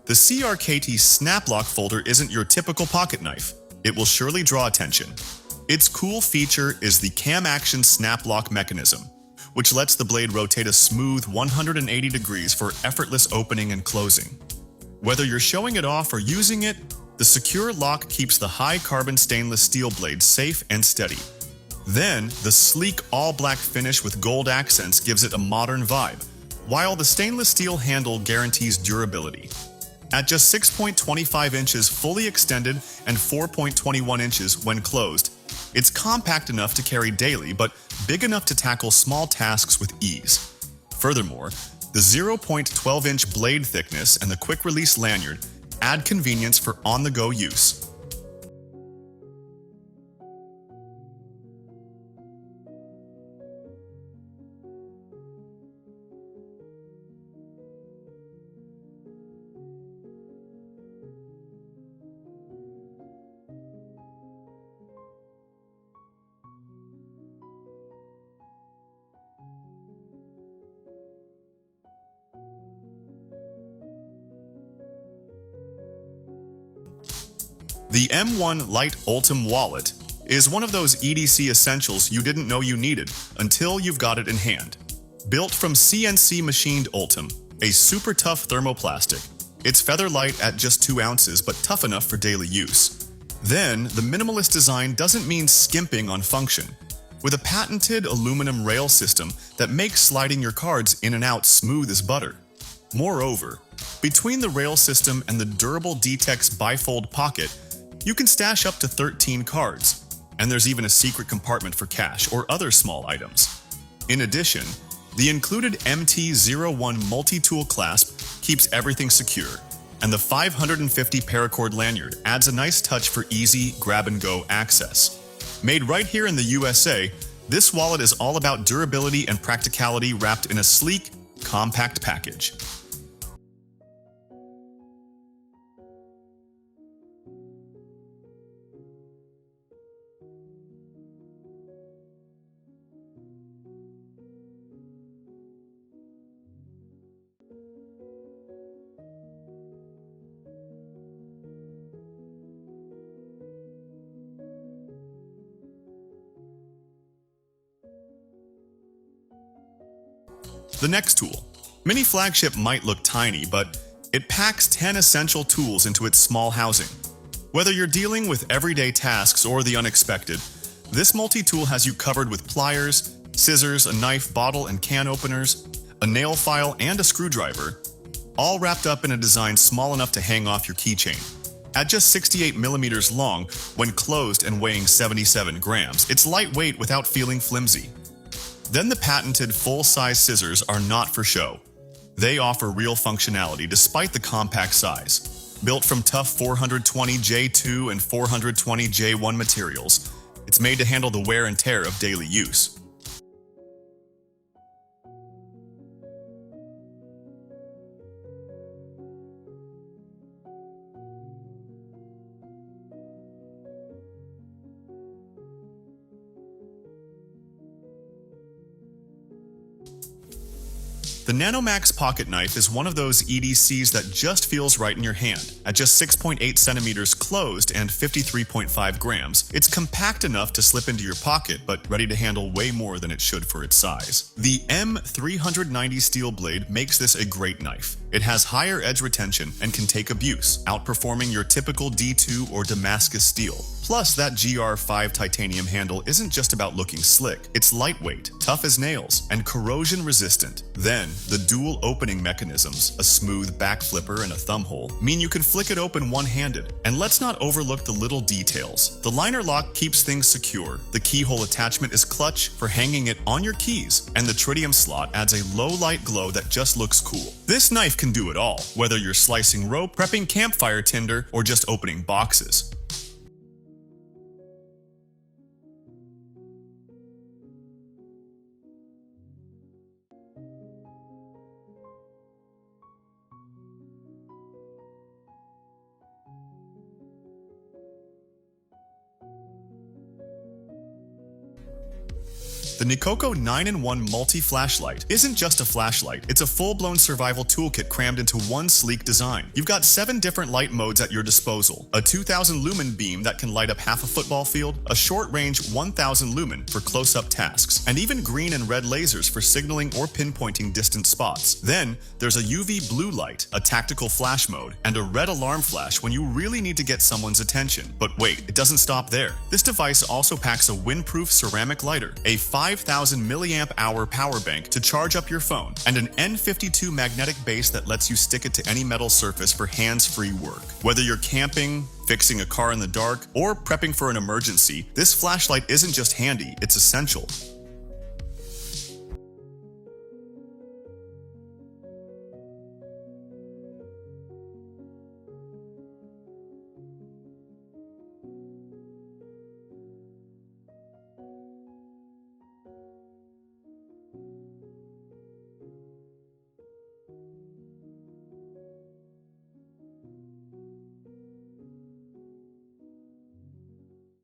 The CRKT Snap Lock folder isn't your typical pocket knife. It will surely draw attention. Its cool feature is the Cam Action Snap Lock mechanism, which lets the blade rotate a smooth 180 degrees for effortless opening and closing. Whether you're showing it off or using it, the secure lock keeps the high-carbon stainless steel blade safe and steady. Then, the sleek all-black finish with gold accents gives it a modern vibe, while the stainless steel handle guarantees durability. At just 6.25 inches fully extended and 4.21 inches when closed, it's compact enough to carry daily, but big enough to tackle small tasks with ease. Furthermore, the 0.12-inch blade thickness and the quick-release lanyard add convenience for on-the-go use. The M1 Lite Ultim wallet is one of those EDC essentials you didn't know you needed until you've got it in hand. Built from CNC machined Ultim, a super tough thermoplastic, it's feather light at just 2 ounces but tough enough for daily use. Then, the minimalist design doesn't mean skimping on function. With a patented aluminum rail system that makes sliding your cards in and out smooth as butter. Moreover, between the rail system and the durable D-Tex bifold pocket, you can stash up to 13 cards, and there's even a secret compartment for cash or other small items. In addition, the included MT-01 multi-tool clasp keeps everything secure, and the 550 paracord lanyard adds a nice touch for easy grab-and-go access. Made right here in the USA, this wallet is all about durability and practicality wrapped in a sleek, compact package. The next tool. Mini Flagship might look tiny, but it packs 10 essential tools into its small housing. Whether you're dealing with everyday tasks or the unexpected, this multi-tool has you covered with pliers, scissors, a knife, bottle and can openers, a nail file, and a screwdriver, all wrapped up in a design small enough to hang off your keychain. At just 68 millimeters long, when closed and weighing 77 grams, it's lightweight without feeling flimsy. Then the patented full-size scissors are not for show. They offer real functionality despite the compact size. Built from tough 420J2 and 420J1 materials, it's made to handle the wear and tear of daily use. The NanoMax pocket knife is one of those EDCs that just feels right in your hand. At just 6.8 centimeters closed and 53.5 grams, it's compact enough to slip into your pocket, but ready to handle way more than it should for its size. The M390 steel blade makes this a great knife. It has higher edge retention and can take abuse, outperforming your typical D2 or Damascus steel. Plus, that GR5 titanium handle isn't just about looking slick. It's lightweight, tough as nails, and corrosion resistant. Then, the dual opening mechanisms, a smooth back flipper and a thumb hole, mean you can flick it open one-handed. And let's not overlook the little details. The liner lock keeps things secure, the keyhole attachment is clutch for hanging it on your keys, and the tritium slot adds a low-light glow that just looks cool. This knife can do it all, whether you're slicing rope, prepping campfire tinder, or just opening boxes. The Nikoko 9-in-1 Multi-Flashlight isn't just a flashlight, it's a full-blown survival toolkit crammed into one sleek design. You've got 7 different light modes at your disposal. A 2000 lumen beam that can light up half a football field, a short-range 1000 lumen for close-up tasks, and even green and red lasers for signaling or pinpointing distant spots. Then, there's a UV blue light, a tactical flash mode, and a red alarm flash when you really need to get someone's attention. But wait, it doesn't stop there. This device also packs a windproof ceramic lighter, a 5,000 milliamp hour power bank to charge up your phone, and an N52 magnetic base that lets you stick it to any metal surface for hands-free work. Whether you're camping, fixing a car in the dark, or prepping for an emergency, this flashlight isn't just handy, it's essential.